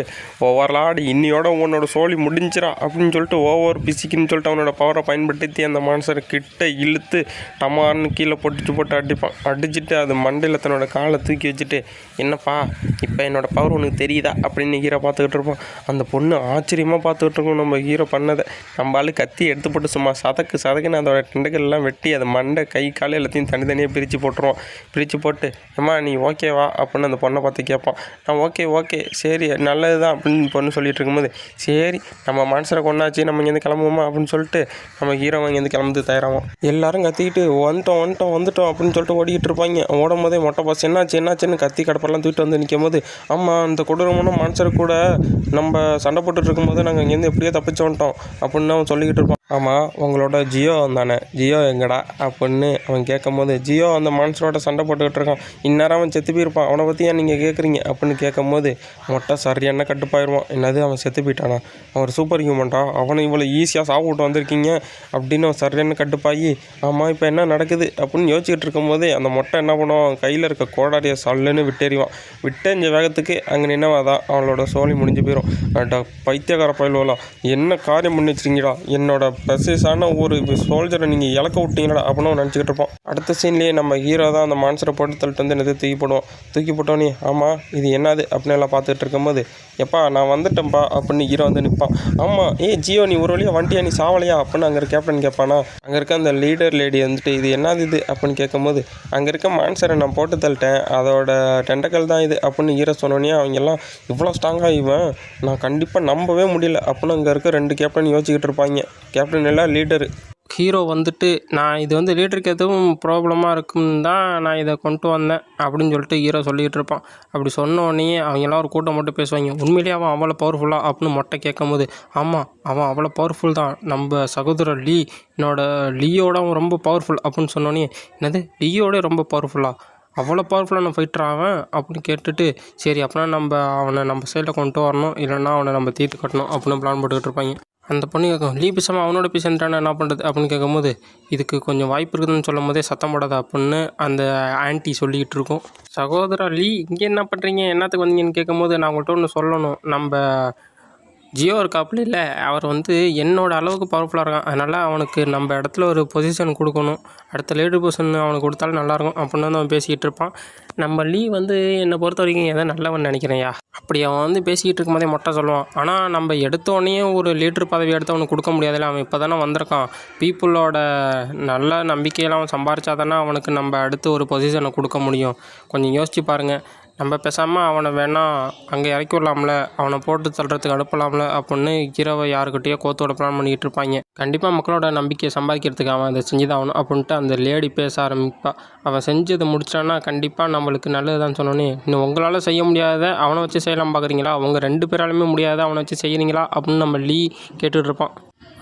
ஓவரலாடி இன்னையோட உன்னோட சோழி முடிஞ்சிடா அப்படின்னு சொல்லிட்டு ஓவர் பிசிக்குன்னு சொல்லிட்டு அவனோட பவரை பயன்படுத்தி அந்த மான்ஸ்டரை கிட்ட இழுத்து டமார்னு கீழே போட்டு அடிப்பான். அடிச்சுட்டு அது மண்டையில் தன்னோட காலை தூக்கி வச்சுட்டு என்னப்பா இப்போ என்னோடய பவர் உனக்கு தெரியுதா அப்படின்னு ஹீரோ பார்த்துக்கிட்டு இருப்பான். அந்த பொண்ணு ஆச்சரியமாக பார்த்துக்கிட்டு இருக்கோம் நம்ம ஹீரோ பண்ணதை. நம்மளால கத்தி எடுத்து போட்டு சும்மா சதக்குன்னு அதோட டெண்டகள்லாம் வெட்டி அதை மண்டை கை காலை எல்லாத்தையும் தனித்தனியாக பிரித்து போட்டு அம்மா நீ ஓகேவா அப்படின்னு அந்த பொண்ணை பார்த்து கேட்பான். நான் ஓகே சரி நல்லது தான் அப்படின்னு பொண்ணு சொல்லிட்டு இருக்கும்போது சரி நம்ம மான்ஸ்டரை கொண்டாச்சு நம்ம இங்கேருந்து கிளம்புவோமா அப்படின்னு சொல்லிட்டு நம்ம ஹீரோ இங்கேருந்து கிளம்புறது தயாராகும். எல்லாரும் கத்திக்கிட்டு வந்துட்டோம் அப்படின்னு சொல்லிட்டு ஓடிக்கிட்டு இருப்பாங்க. ஓடும் போதே மொட்டை பாஸ் என்னாச்சுன்னு கத்தி கடப்பெல்லாம் தூக்கிட்டு வந்து நிற்கும் போது ஆமாம் அந்த கொடூரமான மான்ஸ்டர் கூட நம்ம சண்டை போட்டுட்டு இருக்கும்போது நாங்கள் இங்கேருந்து எப்படியோ தப்பிச்சு வந்துட்டோம் அப்படின்னு அவன் சொல்லிக்கிட்டு இருப்பான். ஆமாம் உங்களோட ஜியோ வந்தானே, ஜியோ எங்கடா அப்படின்னு அவன் கேட்கும் போது ஜியோ அந்த மான்ஸ்டரோட சண்டை போட்டுக்கிட்டு இருக்கான், இந்நேரம் அவன் செத்து போயிருப்பான், அவனை பற்றி ஏன் நீங்கள் கேட்குறீங்க அப்படின்னு கேட்கும் போது மொட்டை சரியான கட்டுப்பாயிருவான். என்னது அவன் செத்து போயிட்டானா, அவன் சூப்பர் ஹியூமன்டா, அவனை இவ்வளோ ஈஸியாக சாப்பிட்டு வந்திருக்கீங்க அப்படின்னு அவன் சரியான கட்டுப்பாயி ஆமாம் இப்போ என்ன நடக்குது அப்படின்னு யோசிச்சுட்டு இருக்கும்போதே அந்த மொட்டை என்ன பண்ணுவான், கையில் இருக்க கோடாரியை சல்லுன்னு விட்டெறிஞ்ச வேகத்துக்கு அங்கே நின்னவாதான் அவளோட சோழி முடிஞ்சு போயிடும். பைத்தியக்கார பயில்வலாம் என்ன காரியம் பண்ணி வச்சிருக்கீங்களா, என்னோட ப்ரெசஸான ஒரு சோல்ஜரை நீங்கள் இழக்க விட்டீங்களா அப்படின்னு நினச்சிக்கிட்டு இருப்போம். அடுத்த சீன்லேயே நம்ம ஹீரோ தான் அந்த மான்ஸ்டரை போட்டு தள்ளிட்டு வந்து என்னது தூக்கி போட்டோன்னே ஆமாம் இது என்னது அப்படின்னு எல்லாம் பார்த்துட்டு இருக்கும்போது எப்பா நான் வந்துட்டேன்ப்பா அப்படின்னு ஹீரோ வந்து நிற்பான். ஆமாம் ஜியோ நீ ஒரு வழியாக வண்டியா நீ சாவலையா அப்படின்னு அங்கே கேப்டன் கேட்பானா. அங்கே இருக்க அந்த லீடர் லேடி வந்துட்டு இது என்னது இது அப்படின்னு கேட்கும்போது அங்கே இருக்க மான்ஸ்டரை நான் போட்டு தள்ளிட்டேன், அதோட டெண்டக்கல் தான் இது அப்படின்னு ஹீரோ சொன்னோன்னே அவங்க எல்லாம் இவ்வளோ ஸ்ட்ராங்காக இவன் நான் கண்டிப்பாக நம்பவே முடியல அப்படின்னு அங்கே இருக்க 2 கேப்டன் யோசிச்சுக்கிட்டு இருப்பாங்க. கேப்டன் எல்லாம் லீடரு ஹீரோ வந்துட்டு நான் இது வந்து லீடருக்கு எதுவும் ப்ராப்ளமாக இருக்குன்னு தான் நான் இதை கொண்டு வந்தேன் அப்படின்னு சொல்லிட்டு ஹீரோ சொல்லிகிட்டு இருப்பான். அப்படி சொன்ன உடனே அவங்கெல்லாம் ஒரு கூட்டம் மட்டும் பேசுவாங்க. உண்மையிலேயே அவன் அவ்வளோ பவர்ஃபுல்லாக அப்படின்னு மொட்டை கேட்கும்போது, ஆமாம் அவன் அவ்வளோ பவர்ஃபுல் தான், நம்ம சகோதரர் லியோட அவன் ரொம்ப பவர்ஃபுல் அப்படின்னு சொன்னோன்னே, என்னது லியோட ரொம்ப பவர்ஃபுல்லாக, அவ்வளோ பவர்ஃபுல்லான ஃபைட்டர் அவன் அப்படின்னு கேட்டுட்டு, சரி அப்படின்னா அவனை நம்ம சைடில் கொண்டு வரணும், இல்லைன்னா அவனை நம்ம தீர்த்து கட்டணும் அப்படின்னு பிளான் போட்டுக்கிட்டு இருப்பாங்க. அந்த பொண்ணு கேட்கும், லீ பேசாமல் அவனோட பேசுன்றானே என்ன பண்ணுறது அப்படின்னு கேட்கும்போது, இதுக்கு கொஞ்சம் வாய்ப்பு இருக்குதுன்னு சொல்லும் போதே சத்தம் போடாத அப்படின்னு அந்த ஆன்ட்டி சொல்லிக்கிட்டு இருக்கும். சகோதரா லீ இங்கே என்ன பண்ணுறீங்க, என்னத்துக்கு வந்தீங்கன்னு கேட்கும்போது, நான் உங்கள்கிட்ட ஒன்று சொல்லணும், நம்ம ஜியோ இருக்காப்புல இல்லை, அவர் வந்து என்னோடய அளவுக்கு பவர்ஃபுல்லாக இருக்கான், அதனால் அவனுக்கு நம்ம இடத்துல ஒரு பொசிஷன் கொடுக்கணும், அடுத்த லீடர் பொசிஷன் அவனுக்கு கொடுத்தாலும் நல்லாயிருக்கும் அப்படின்னு வந்து அவன் பேசிக்கிட்டு இருப்பான். நம்ம லீ வந்து என்னை பொறுத்த வரைக்கும் எதை நல்லவன் நினைக்கிறேன்யா, அப்படி அவன் வந்து பேசிக்கிட்டு இருக்கும் போதே மொட்டை சொல்லுவான். ஆனால் நம்ம எடுத்தோடனே ஒரு லீடர் பதவி எடுத்து அவனுக்கு கொடுக்க முடியாதுல்ல, அவன் இப்போ தானே வந்திருக்கான், பீப்புளோட நல்ல நம்பிக்கையெல்லாம் அவன் சம்பாரிச்சா தானே அவனுக்கு நம்ம அடுத்து ஒரு பொசிஷனை கொடுக்க முடியும். கொஞ்சம் யோசிச்சு பாருங்கள், நம்ம பேசாமல் அவனை வேணால் அங்கே இறக்கி விடலாம்ல, அவனை போட்டு தள்ளுறதுக்கு அனுப்பலாம்ல அப்படின்னு ஹீரோவை யாருக்கிட்டேயோ கோத்தோட பிளான் பண்ணிக்கிட்டு இருப்பாங்க. கண்டிப்பாக மக்களோட நம்பிக்கையை சம்பாதிக்கிறதுக்கு அவன் அதை செஞ்சு தான் ஆகணும் அப்படின்ட்டு அந்த லேடி பேச ஆரம்பிப்பா. அவன் செஞ்சதை முடிச்சான்னா கண்டிப்பாக நம்மளுக்கு நல்லது தான் சொன்னோன்னே, இன்னும் உங்களால் செய்ய முடியாத அவனை வச்சு செய்யலாம் பார்க்குறீங்களா, அவங்க 2 பேராலுமே முடியாத அவனை வச்சு செய்கிறீங்களா அப்படின்னு நம்ம லீ கேட்டுட்ருப்பான்.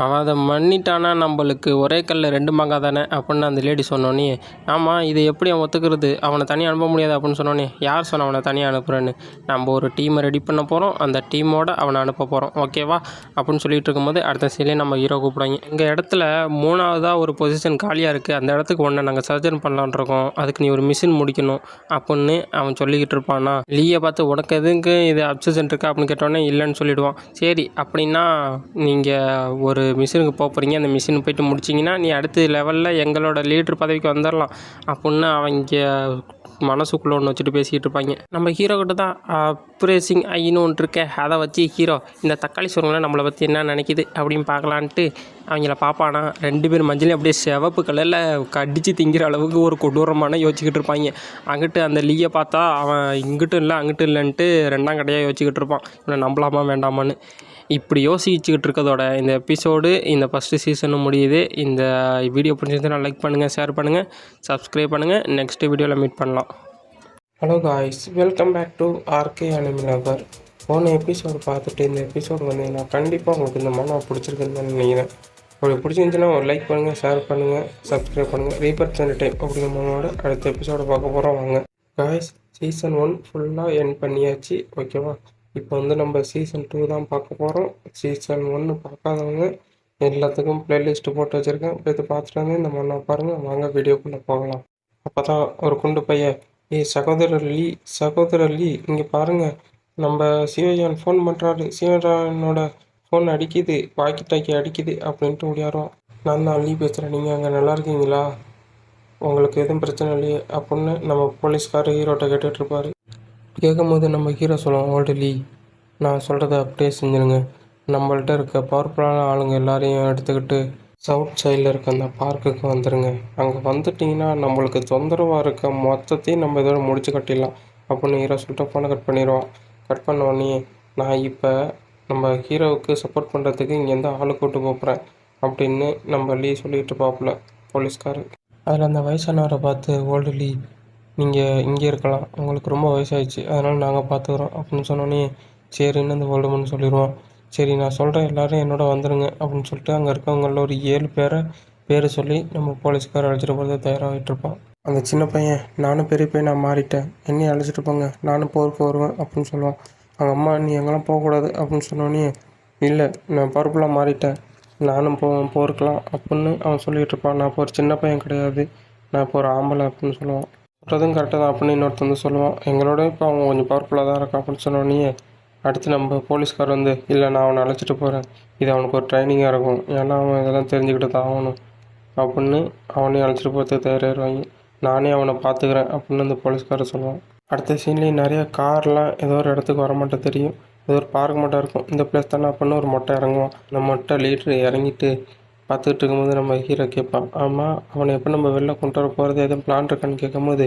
அவன் அதை மன்னிட்டானா நம்மளுக்கு ஒரே கல்ல 2 மாங்காய் தானே அப்படின்னு அந்த லேடி சொன்னோன்னே, ஆமாம் இதை எப்படி அவன் ஒத்துக்கிறது, அவனை தனியாக அனுப்ப முடியாது அப்படின்னு சொன்னோன்னே, யார் சொன்ன அவனை தனியாக அனுப்புகிறேன்னு, நம்ம ஒரு டீமை ரெடி பண்ண போகிறோம், அந்த டீமோட அவனை அனுப்ப போகிறோம், ஓகேவா அப்படின்னு சொல்லிட்டு இருக்கும்போது அடுத்த சீலே நம்ம ஹீரோ கூப்பிடுவாங்க. எங்கள் இடத்துல 3ஆவதாக ஒரு பொசிஷன் காலியாக இருக்குது, அந்த இடத்துக்கு ஒன்று நாங்கள் சர்ஜன் பண்ணலான் இருக்கோம், அதுக்கு நீ ஒரு மிஷின் முடிக்கணும் அப்படின்னு அவன் சொல்லிக்கிட்டு இருப்பானா. லீயை பார்த்து உனக்கு எதுக்கு இது அப்சஷன் இருக்கா அப்படின்னு கேட்டோன்னே இல்லைன்னு சொல்லிவிடுவான். சரி அப்படின்னா நீங்கள் ஒரு மிஷினுக்கு போகிறீங்க, அந்த மிஷின் போய்ட்டு முடிச்சிங்கன்னா நீ அடுத்த லெவலில் எங்களோட லீடர் பதவிக்கு வந்துடலாம் அப்படின்னு அவங்க மனசுக்குள்ளே ஒன்று வச்சுட்டு பேசிக்கிட்டு இருப்பாங்க. நம்ம ஹீரோ கிட்ட தான் அப்ரேசிங் ஐன்னு ஒன்று இருக்கே, அதை வச்சு ஹீரோ இந்த தக்காளி சோறுங்களை நம்மளை பற்றி என்ன நினைக்கிது அப்படின்னு பார்க்கலான்ட்டு அவங்கள பார்ப்பானா. 2 பேர் மஞ்சளையும் அப்படியே சிவப்பு கலரில் கடித்து திங்கிற அளவுக்கு ஒரு கொடூரமான யோசிச்சுக்கிட்டு இருப்பாங்க. அங்கிட்டு அந்த லீயை பார்த்தா அவன் இங்கிட்டும் இல்லை அங்கிட்டும் இல்லைன்ட்டு 2ஆம் கடையாக யோசிச்சுக்கிட்டு இருப்பான், இவனை நம்பலாமா வேண்டாமான்னு. இப்படி யோசிச்சுக்கிட்டு இருக்கதோட இந்த எபிசோடு இந்த ஃபஸ்ட்டு சீசனும் முடியுது. இந்த வீடியோ பிடிச்சிருந்தா லைக் பண்ணுங்கள், ஷேர் பண்ணுங்கள், சப்ஸ்கிரைப் பண்ணுங்கள். நெக்ஸ்ட் வீடியோவில் மீட் பண்ணலாம். Hello guys, welcome back to RK anime lover. போன எபிசோடு பார்த்துட்டு இந்த எபிசோடு வந்தீங்கன்னா கண்டிப்பாக உங்களுக்கு இந்த மனம் பிடிச்சிருக்குன்னு நினைக்கிறேன். உங்களுக்கு பிடிச்சிருந்துச்சுன்னா ஒரு லைக் பண்ணுங்கள், ஷேர் பண்ணுங்கள், சப்ஸ்கிரைப் பண்ணுங்கள். ரீபர்த் டைம் அப்படிங்கிற மனோட அடுத்த எபிசோடை பார்க்க போகிறோம் வாங்க. காய்ஸ், சீசன் 1 ஃபுல்லாக என் பண்ணியாச்சு, ஓகேவா. இப்போ வந்து நம்ம சீசன் 2 தான் பார்க்க போகிறோம். சீசன் 1 பார்க்காதவங்க எல்லாத்துக்கும் ப்ளேலிஸ்ட்டு போட்டு வச்சுருக்கேன், போய்த்து பார்த்துட்டு வந்து இந்த மண்ணை பாருங்கள். வாங்க வீடியோக்குள்ளே போகலாம். அப்போ தான் ஒரு குண்டு பையன், சகோதரர் லீ இங்கே பாருங்கள், நம்ம சிவஜான் ஃபோன் பண்ணுறாரு, சிவஜானோட ஃபோன் அடிக்குது, வாக்கி டாக்கி அடிக்குது அப்படின்ட்டு ஓடியாரோம். நான் தான் லீ பேசுகிறேன், நீங்கள் அங்கே நல்லா இருக்கீங்களா, உங்களுக்கு எதுவும் பிரச்சனை இல்லையே அப்படின்னு நம்ம போலீஸ்காரர் ஹீரோட்ட கேட்டுட்ருப்பார். கேட்கும்போது நம்ம ஹீரோ சொல்லுவோம், ஓல்டு லீ நான் சொல்கிறத அப்படியே செஞ்சுருங்க, நம்மள்ட்ட இருக்க பவர்ஃபுல்லான ஆளுங்க எல்லாரையும் எடுத்துக்கிட்டு சவுத் சைடில் இருக்க அந்த பார்க்குக்கு வந்துடுங்க. அங்கே வந்துட்டிங்கன்னா நம்மளுக்கு தொந்தரவாக இருக்க மொத்தத்தையும் நம்ம இதோட முடிச்சு கட்டிடலாம் அப்படின்னு ஹீரோ சொல்லிட்டு ஃபோனை கட் பண்ணிடுவான். கட் பண்ண உடனே நான் இப்போ நம்ம ஹீரோவுக்கு சப்போர்ட் பண்ணுறதுக்கு இங்கேருந்து ஆளு கூட்டு போகிறேன் அப்படின்னு நம்ம லீ சொல்லிட்டு பார்ப்பல போலீஸ்காரர். அதில் அந்த வயசானவரை பார்த்து, ஓல்டு லீ நீங்கள் இங்கே இருக்கலாம், உங்களுக்கு ரொம்ப வயசாகிடுச்சு, அதனால் நாங்கள் பார்த்துக்குறோம் அப்படின்னு சொன்னோன்னே சரின்னு அந்த ஓல்டுமன் சொல்லிடுவோம். சரி நான் சொல்கிறேன் எல்லோரும் என்னோட வந்துடுங்க அப்படின்னு சொல்லிட்டு அங்கே இருக்கவங்களில் ஒரு 7 பேரை சொல்லி நம்ம போலீஸ்காரை அழைச்சிட்டு போகிறது தயாராகிட்டு இருப்பான். அந்த சின்ன பையன், நானும் பெரிய பையன் நான் மாறிட்டேன், என்னையும் அழைச்சிட்டு போங்க, நானும் போருக்கு வருவேன் அப்படின்னு சொல்லுவான். அவங்க அம்மா நீ எங்கெல்லாம் போகக்கூடாது அப்படின்னு சொன்னோன்னே, இல்லை நான் பருப்புலாம் மாறிட்டேன், நானும் போருக்கலாம் அப்படின்னு அவன் சொல்லிகிட்டு இருப்பான். நான் இப்போ ஒரு சின்ன பையன் கிடையாது, நான் இப்போ ஒரு ஆம்பளை அப்படின்னு சொல்லுவான். சொல்கிறதும் கரெக்டாக தான் அப்படின்னு இன்னொருத்த வந்து சொல்லுவான். எங்களோட இப்போ அவன் கொஞ்சம் பவர்ஃபுல்லாக தான் இருக்கான் அப்படின்னு சொன்னோடனே அடுத்து நம்ம போலீஸ்கார் வந்து, இல்லை நான் அவனை அழைச்சிட்டு போகிறேன், இது அவனுக்கு ஒரு ட்ரைனிங்காக இருக்கும், ஏன்னா அவன் இதெல்லாம் தெரிஞ்சுக்கிட்டு தான் ஆகணும் அப்படின்னு அவனையும் அழைச்சிட்டு போகிறதுக்கு தயாராகிடுவாங்க. நானே அவனை பார்த்துக்கிறேன் அப்படின்னு அந்த போலீஸ்காரர் சொல்லுவான். அடுத்த சீன்லேயும் நிறைய கார்லாம் ஏதோ ஒரு இடத்துக்கு வரமாட்டேன் தெரியும், ஏதோ ஒரு பார்க் மட்டும் இருக்கும், இந்த பிளேஸ் தானே அப்படின்னு ஒரு மொட்டை இறங்குவான். அந்த மொட்டை லீட்ரு இறங்கிட்டு பார்த்துக்கிட்டு இருக்கும்போது நம்ம ஹீரோ கேட்பான், ஆமாம் அவனை எப்போ நம்ம வெளில கொண்டு வர போகிறது எதுவும் பிளான் இருக்கான்னு கேட்கும்போது,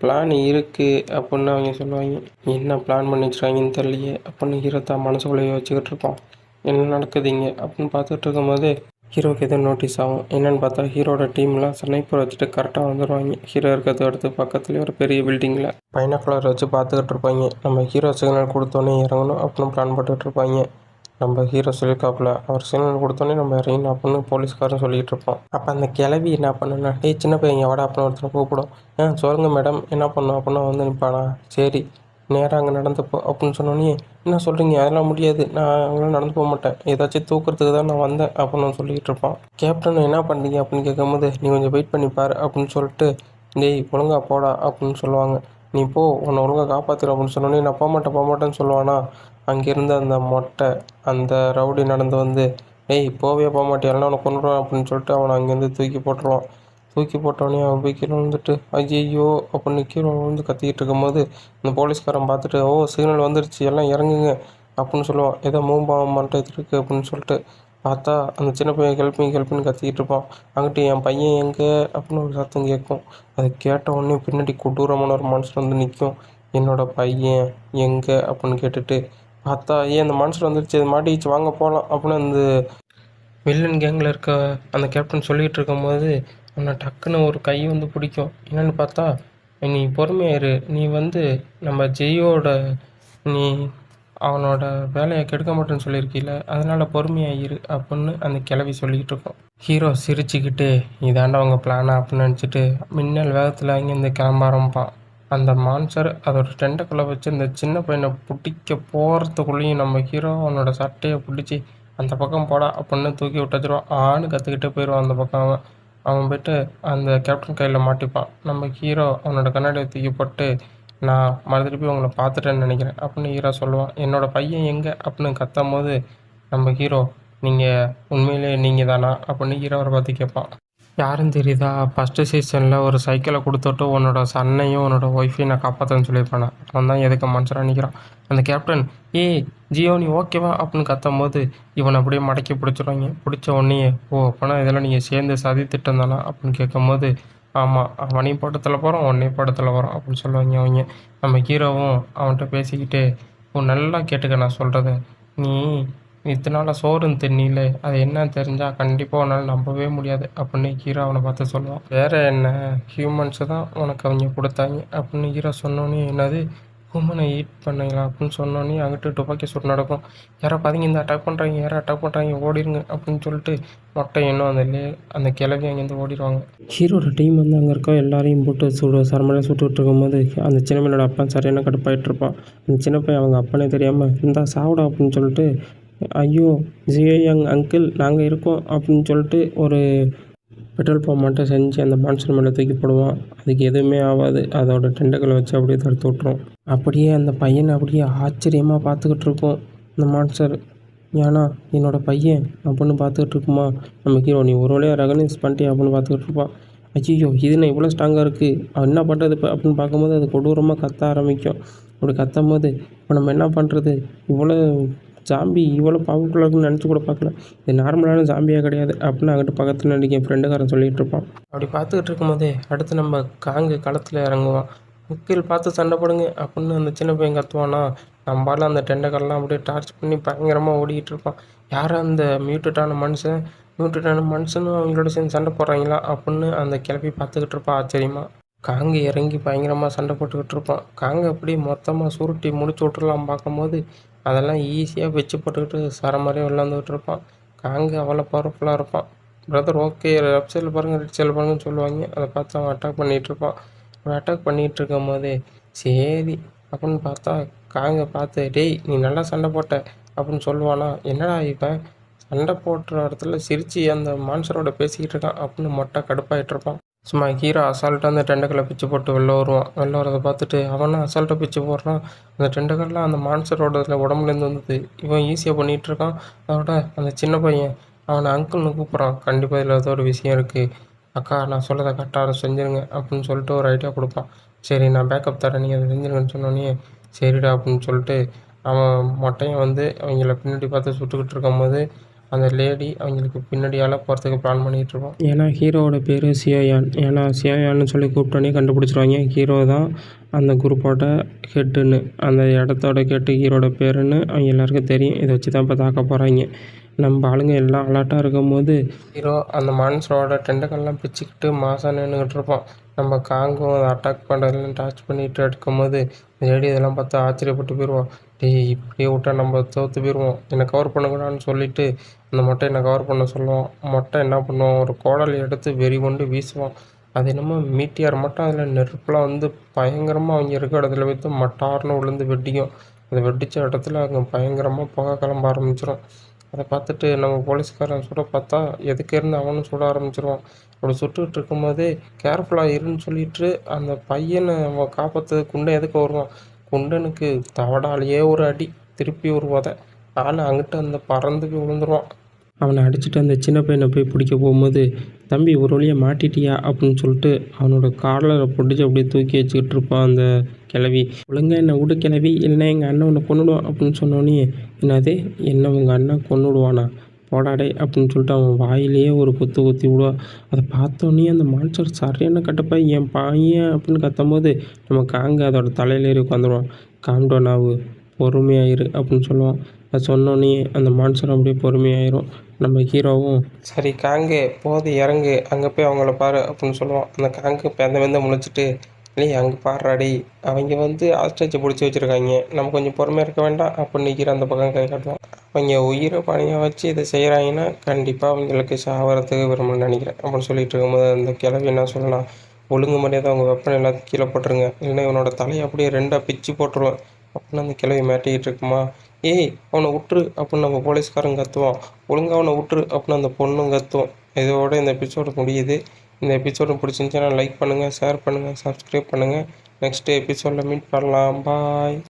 பிளான் இருக்குது அப்படின்னு அவங்க சொல்லுவாங்க. என்ன பிளான் பண்ணி வச்சுருவாங்கன்னு தெரியலையே அப்படின்னு ஹீரோ தான் மனசுக்குள்ளே யோசிச்சுக்கிட்டு இருப்பான். என்ன நடக்குதுங்க அப்படின்னு பார்த்துட்டு இருக்கும்போது ஹீரோக்கு எதுவும் நோட்டீஸ் ஆகும். என்னென்னு பார்த்தா ஹீரோட டீம்லாம் ஸ்னைப்பர் வச்சுட்டு கரெக்டாக வந்துடுவாங்க. ஹீரோ இருக்கிறத அடுத்து பக்கத்துலேயே ஒரு பெரிய பில்டிங்கில் பைனாக்குலர் வச்சு பார்த்துக்கிட்டு இருப்பாங்க. நம்ம ஹீரோ சிக்னல் கொடுத்தோன்னே இறங்கணும் அப்படின்னு பிளான் போட்டுக்கிட்டு இருப்பாங்க. நம்ம ஹீரோ சொல்லியிருக்காப்புல அவர் சிக்னல் கொடுத்தோன்னே நம்ம இறங்கணும் அப்படின்னு போலீஸ்காரன் சொல்லிகிட்டு இருப்போம். அப்போ அந்த கிளவி என்ன பண்ணுன்னா, டேய் சின்ன பையன் வாடா அப்படின்னு ஒருத்தனை கூப்பிடும். சொல்லுங்கள் மேடம் என்ன பண்ணணும் அப்படின்னா வந்து நிற்பானா. சரி நேராக அங்கே நடந்து போ அப்படின்னு சொன்னோன்னே, என்ன சொல்கிறீங்க அதெல்லாம் முடியாது, நான் அங்கெல்லாம் நடந்து போக மாட்டேன், ஏதாச்சும் தூக்குறதுக்கு தான் நான் வந்தேன் அப்படின்னு சொல்லிகிட்டு இருப்பான். கேப்டன் என்ன பண்ணுறீங்க அப்படின்னு கேட்கும்போது, நீ கொஞ்சம் வெயிட் பண்ணி பாரு அப்படின்னு சொல்லிட்டு, டேய் ஒழுங்கா போடா அப்படின்னு சொல்லுவாங்க. நீ போ உன்னை ஒழுங்கா காப்பாற்றிடும் அப்படின்னு சொன்னோன்னே, நான் போக மாட்டேன்னு சொல்லுவானா. அங்கேருந்து அந்த மொட்டை அந்த ரவுடி நடந்து வந்து, டேய் போவே போக மாட்டேன் எல்லாம் அவனை கொண்டுடுவான் அப்படின்னு சொல்லிட்டு அவனை அங்கேருந்து தூக்கி போட்டுருவான். தூக்கி போட்டோடனே அவன் போய் கீழே விழுந்துட்டு ஐயையோ அப்படின்னு கீழே விழுந்து கத்திக்கிட்டு இருக்கும்போது அந்த போலீஸ்காரன் பார்த்துட்டு, ஓ சிக்னல் வந்துருச்சு எல்லாம் இறங்குங்க அப்படின்னு சொல்லுவான். ஏதோ மூம்பாவம் மட்டும் இருக்குது அப்படின்னு சொல்லிட்டு பார்த்தா அந்த சின்ன பையன் ஹெல்ப்னு கத்திக்கிட்டு இருப்பான். அங்கிட்டு என் பையன் எங்கே அப்படின்னு ஒரு சத்தம் கேட்கும். அதை கேட்ட உடனே பின்னாடி கொடூரமான ஒரு மனுஷன் வந்து நிற்கும். என்னோட பையன் எங்கே அப்படின்னு கேட்டுட்டு பார்த்தா, ஏன் அந்த மனுஷன் வந்துருச்சு அது மாட்டிக்கிச்சு வாங்க போகலாம் அப்படின்னு அந்த வில்லன் கேங்கில் இருக்க அந்த கேப்டன் சொல்லிகிட்டு இருக்கும்போது அவனை டக்குன்னு ஒரு கை வந்து பிடிக்கும். என்னென்னு பார்த்தா, நீ பொறுமையாக இரு, நீ வந்து நம்ம ஜெயோட நீ அவனோட வேலையை கெடுக்க மாட்டேன்னு சொல்லியிருக்கீல, அதனால் பொறுமையாக இரு அப்படின்னு அந்த கிளவி சொல்லிக்கிட்டு இருக்கோம். ஹீரோ சிரிச்சுக்கிட்டு இதாண்டா அவங்க பிளானா அப்படின்னு நினச்சிட்டு மின்னல் வேகத்தில் அங்கேருந்து கிளம்ப ஆரம்பிப்பான். அந்த மான்சர் அதோட டெண்டக்குள்ளே வச்சு இந்த சின்ன பையனை பிடிக்க போகிறதுக்குள்ளேயும் நம்ம ஹீரோ அவனோட சட்டையை பிடிச்சி அந்த பக்கம் போடா அப்படின்னு தூக்கி விட்டுச்சிருவான். ஆன்னு கற்றுக்கிட்டே போயிடுவான் அந்த பக்கம். அவன் போய்ட்டு அந்த கேப்டன் கையில் மாட்டிப்பான். நம்ம ஹீரோ அவனோட கண்ணாடியை தூக்கி போட்டு, நான் மறுதிருப்பி உங்களை பார்த்துட்டேன்னு நினைக்கிறேன் அப்படின்னு ஹீரோ சொல்லுவான். என்னோட பையன் எங்கே அப்படின்னு கத்தும் போது நம்ம ஹீரோ, நீங்கள் உண்மையிலே நீங்கள் தானா அப்படின்னு ஹீரோவை பார்த்து கேட்பான். யாருன்னு தெரியுதா, ஃபஸ்ட்டு சீசனில் ஒரு சைக்கிளை கொடுத்துட்டு உன்னோட சன்னையும் உன்னோட ஒய்ஃபையும் நான் காப்பாற்றேன்னு சொல்லியிருப்பானே, அவன் தான் எதுக்கு மனுஷனாக நிற்கிறான். அந்த கேப்டன், ஏய் ஜியோ நீ ஓகேவா அப்படின்னு கத்தும் போது இவனை அப்படியே மடக்கி பிடிச்சிடுவாங்க. பிடிச்ச உடனே, ஓ அப்போனா இதெல்லாம் நீங்கள் சேர்ந்து சதி திட்டம் தானா அப்படின்னு கேட்கும்போது, ஆமாம் அவனையும் படத்தில் போகிறோம் உன்னையும் படத்தில் வரோம் அப்படின்னு சொல்லுவாங்க அவங்க. நம்ம ஹீரோவும் அவன்கிட்ட பேசிக்கிட்டு, ஓ நல்லா கேட்டுக்க நான் சொல்கிறத, நீ இத்தனை நாளாக சோறுன்னு தின்னில, அது என்னன்னு தெரிஞ்சால் கண்டிப்பாக உன்னால் நம்பவே முடியாது அப்படின்னு ஹீரோ அவனை பார்த்து சொல்லுவான். வேறு என்ன ஹியூமன்ஸை தான் உனக்கு அவங்க கொடுத்தாங்க அப்படின்னு ஹீரோ சொன்னோன்னே, என்னது ஹியூமனை ஈட் பண்ணீங்களா அப்படின்னு சொன்னோன்னே அங்கிட்டு துப்பாக்கி சூடு நடக்கும். யாரோ பார்த்தீங்க இந்த அட்டாக் பண்ணுறாங்க ஓடிடுங்க அப்படின்னு சொல்லிட்டு மொட்டை இன்னும் அந்த கிளவி அங்கேருந்து ஓடிடுவாங்க. ஹீரோட டீம் வந்து அங்கே இருக்க எல்லாரையும் போட்டு சரமலையாக சுட்டுக்கிட்டு இருக்கும்போது அந்த சின்ன பையனோட அப்பா சரியான கடுப்பாயிட்டு இருப்பான். அந்த சின்ன பையன் அவங்க அப்பனே தெரியாமல் இந்த சாப்பிடா அப்படின்னு சொல்லிட்டு, ஐயோ ஜியோங் அங்கிள் நாங்கள் இருக்கோம் அப்படின்னு சொல்லிட்டு ஒரு பெட்ரோல் பம்ப் மட்டும் செஞ்சு அந்த மான்ஸ்டர் மேலே தூக்கி போடுவான். அதுக்கு எதுவுமே ஆகாது. அதோட டெண்டக்களை வச்சு அப்படியே தடுத்து விட்ரும். அப்படியே அந்த பையனை அப்படியே ஆச்சரியமாக பார்த்துக்கிட்டு இருக்கோம் இந்த மான்ஸ்டர். ஏன்னா என்னோடய பையன் அப்படின்னு பார்த்துக்கிட்டு இருக்குமா. நம்ம ஹீரோ, நீ ஒரு வழியாக ரெகனைஸ் பண்ணிட்டே அப்படின்னு பார்த்துக்கிட்டு இருப்பான். ஐயோ இது என்ன இவ்வளோ ஸ்ட்ராங்காக இருக்குது, அவன் என்ன பண்ணுறது இப்போ அப்படின்னு பார்க்கும்போது அது கொடூரமாக கத்த ஆரம்பிக்கும். அப்படி கத்தும் போது இப்போ நம்ம என்ன பண்ணுறது, இவ்வளோ ஜாம்பி இவ்வளோ பவர்ஃபுல்லாக இருக்குன்னு நினச்சி கூட பார்க்கல, இது நார்மலான ஜாம்பியாக கிடையாது அப்படின்னு அங்கிட்டு பக்கத்தில் நினைக்க என் ஃப்ரெண்டுக்காரன் சொல்லிகிட்டு இருப்பான். அப்படி பார்த்துக்கிட்டு இருக்கும்போதே அடுத்து நம்ம காங்கு களத்தில் இறங்குவான். முக்கில் பார்த்து சண்டை போடுங்க அப்படின்னு அந்த சின்ன பையன் கத்துவானா. நம்மளால அந்த டெண்டக்கெல்லாம் அப்படியே டார்ச் பண்ணி பயங்கரமாக ஓடிக்கிட்டு இருப்பான். யாரும் அந்த மியூட்டடான மனுஷனும் அவங்களோட சேர்ந்து சண்டை போடுறாங்களா அப்படின்னு அந்த கிளப்பி பார்த்துக்கிட்டு இருப்பான் ஆச்சரியமாக. காங்கு இறங்கி பயங்கரமாக சண்டை போட்டுக்கிட்டு இருப்பான். காங்கு அப்படியே மொத்தமாக சுருட்டி முடிச்சு விட்றலாம் பார்க்கும்போது அதெல்லாம் ஈஸியாக வச்சு போட்டுக்கிட்டு மாதிரியே விளாண்டுக்கிட்டு இருப்பான். காங்கு அவ்வளோ பவர்ஃபுல்லாக இருப்பான். பிரதர் ஓகே லெஃப்ட் சைடில் பாருங்கள் ரைட் சைடில் பாருங்கன்னு சொல்லுவாங்க. அதை பார்த்து அவன் அட்டாக் பண்ணிகிட்ருப்பான். அவன் அட்டாக் பண்ணிகிட்டு இருக்கும் போதே சரி அப்படின்னு பார்த்தா காங்கை பார்த்து, டேய் நீ நல்லா சண்டை போட்ட அப்படின்னு சொல்லுவானா. என்னடா இவன் சண்டை போட்டுற இடத்துல சிரித்து அந்த மான்சரோட பேசிக்கிட்டு இருக்கான் அப்படின்னு மொட்டை கடுப்பாகிட்டு இருப்பான். சும்மா ஹீரோ அசால்ட்டாக அந்த டெண்டக்கலை பிச்சு போட்டு வெளில வருவான். வெளில வரதை பார்த்துட்டு அவனும் அசால்ட்டாக பிச்சு போடுறான். அந்த டெண்டக்கல்லாம் அந்த மான்சரோட உடம்புலேருந்து வந்தது. இவன் ஈஸியாக பண்ணிகிட்ருக்கான். அதோட அந்த சின்ன பையன் அவனை அங்கிள்னு கூப்பிட்றான். கண்டிப்பாக இதில் ஏதோ ஒரு விஷயம் இருக்குது, அக்கா நான் சொல்லதை கரெக்டாக செஞ்சுருங்க அப்படின்னு சொல்லிட்டு ஒரு ஐடியா கொடுப்பான். சரி நான் பேக்கப் தரேன் நீங்கள் அதை செஞ்சுருங்கன்னு சொன்னோன்னே சரிடா அப்படின்னு சொல்லிட்டு அவன் மொட்டையும் வந்து அவங்கள பின்னாடி பார்த்து சுட்டுக்கிட்டு இருக்கும்போது அந்த லேடி அவங்களுக்கு பின்னாடியால் போகிறதுக்கு பிளான் பண்ணிகிட்ருப்போம். ஏன்னா ஹீரோவோட பேர் சியோயான். ஏன்னா சியோயான்னு சொல்லி கூப்பிட்டோன்னே கண்டுபிடிச்சிருவாங்க ஹீரோ தான் அந்த குரூப்போட ஹெட்டுன்னு. அந்த இடத்தோட ஹெட்டு ஹீரோட பேருன்னு அவங்க எல்லாருக்கும் தெரியும். இதை வச்சு தான் இப்போ தாக்க போகிறாங்க. நம்ம ஆளுங்க எல்லாம் அலர்ட்டாக இருக்கும்போது ஹீரோ அந்த மான்ஸ்டரோட டெண்டக்கெல்லாம் பிச்சுக்கிட்டு மாதம் நின்றுக்கிட்டு இருப்பான். நம்ம காங்கும் அதை அட்டாக் பண்ணுறதுலாம் டாச் பண்ணிட்டு எடுக்கும்போது லேடி இதெல்லாம் பார்த்து ஆச்சரியப்பட்டு போயிடுவோம். டேய் இப்படியே விட்டா நம்ம தோற்று போயிடுவோம், என்னை கவர் பண்ணக்கூடாதுன்னு சொல்லிட்டு அந்த மொட்டை என்னை கவர் பண்ண சொல்லுவான். மொட்டை என்ன பண்ணுவான், ஒரு கோடலி எடுத்து வெறி கொண்டு வீசுவான். அது என்னமோ மீட்டியார் மட்டும் அதில் நெருப்பெலாம் வந்து பயங்கரமாக அவங்க இருக்கிற இடத்துல வைத்து மட்டார்னு விழுந்து வெடிக்கும். அதை வெடித்த இடத்துல அங்கே பயங்கரமாக புகை கிளம்ப ஆரம்பிச்சிடும். அதை பார்த்துட்டு நம்ம போலீஸ்காரன் சுட பார்த்தா எதுக்கு இருந்து அவனும் சுட ஆரம்பிச்சிருவான். அப்படி சுட்டுக்கிட்டு இருக்கும்போதே கேர்ஃபுல்லாக இருன்னு சொல்லிட்டு அந்த பையனை அவன் காப்பாற்று குண்டை எதுக்கு வருவான். குண்டனுக்கு தவடாலேயே ஒரு அடி, திருப்பி ஒரு உதை. ஆள் அங்கிட்ட அந்த பறந்து போய் விழுந்துருவான். அவனை அடிச்சுட்டு அந்த சின்ன பையனை போய் பிடிக்க போகும்போது, தம்பி ஒரு வழியாக மாட்டிட்டியா அப்படின்னு சொல்லிட்டு அவனோட காலரை பிடிச்சி அப்படியே தூக்கி வச்சுக்கிட்டு இருப்பான் அந்த கிழவி. ஒழுங்கா என்னை விடு கிழவி, இல்லைன்னா எங்கள் அண்ணன் உன்னை கொன்னுடுவான் அப்படின்னு சொன்னோன்னே, என்னது என்ன உங்கள் அண்ணன் கொன்னுடுவானா, போடாடே அப்படின்னு சொல்லிட்டு அவன் வாயிலேயே ஒரு குத்து குத்தி விடுவான். அதை பார்த்தோன்னே அந்த மான்ஸ்டர் சரியான கட்டப்பா என் பையன் அப்படின்னு கத்தும்போது நம்ம காங்க அதோட தலையில ஏறி உட்காந்துருவான். காம்டோன் ஆகு, பொறுமையாயிரு அப்படின்னு சொல்லுவான். அது சொன்னோன்னே அந்த மான்ஸ்டர் அப்படியே பொறுமையாயிரும். நம்ம ஹீரோவும் சரி காங்கு போது இறங்கு, அங்கே போய் அவங்கள பாரு அப்படின்னு சொல்லுவான். அந்த காங்கு வெந்த முழிச்சிட்டு, இல்லையே அங்கே பாடுறாடி, அவங்க வந்து ஆஸ்ட்ரேச்சை பிடிச்சி வச்சுருக்காங்க, நம்ம கொஞ்சம் பொறுமையாக இருக்க வேண்டாம் அப்படின்னு நிற்கிற அந்த பக்கம் கை காட்டுவான். அவங்க உயிரை பணியாக வச்சு இதை செய்கிறாங்கன்னா கண்டிப்பாக அவங்களுக்கு சாவறதுக்கு விரும்பணும்னு நினைக்கிறேன் அப்படின்னு சொல்லிட்டு இருக்கும்போது அந்த கிழவி என்ன சொல்லலாம், ஒழுங்கு மரியாதை அவங்க வெப்பனை எல்லாத்தையும் கீழே போட்டுருங்க, இல்லைன்னா இவனோட தலையை அப்படியே ரெண்டாக பிச்சு போட்டுருவேன் அப்படின்னு அந்த கிழவி மிரட்டிக்கிட்டு இருக்குமா. ஏய் அவனை விட்டுரு அப்படின்னு நம்ம போலீஸ்காரன் கத்துவான். ஒழுங்காக அவனை விட்டுரு அப்படின்னு அந்த பொண்ணும் கத்துவோம். இதோட இந்த எபிசோடு முடியுது. இந்த எபிசோடு பிடிச்சிருந்துச்சுன்னா லைக் பண்ணுங்கள், ஷேர் பண்ணுங்கள், சப்ஸ்கிரைப் பண்ணுங்கள். நெக்ஸ்ட் எபிசோடில் மீட் பண்ணலாம். பாய்.